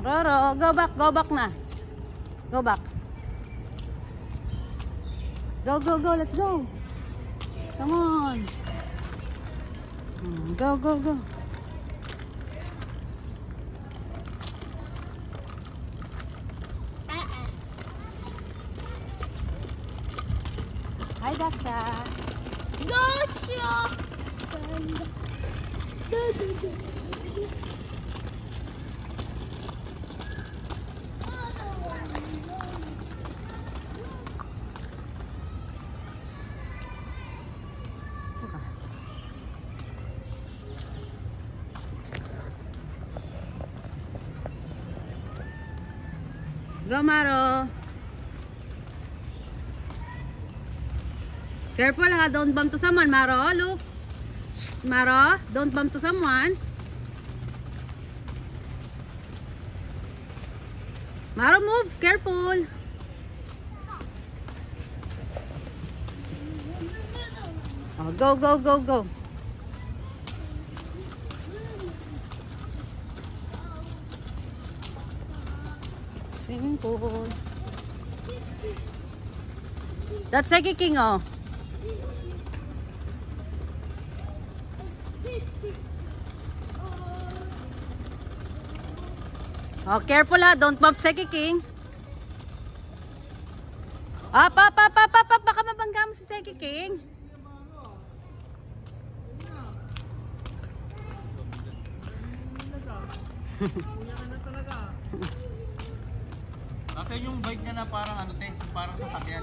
Roro, go back na. Go back. Go, let's go. Come on. Go. Hi, Daksha. Gotcha. Go, Maro. Careful ha, don't bump to someone, Maro. Look. Shh, Maro, don't bump to someone. Maro, move. Careful. Oh, go. Swimming pool. That's Seki King, oh. Oh, careful ha. Don't bump Seki King. Up. Baka mabangga mo si Seki King. Kasi yung bike niya na parang ano te, parang sasakyan.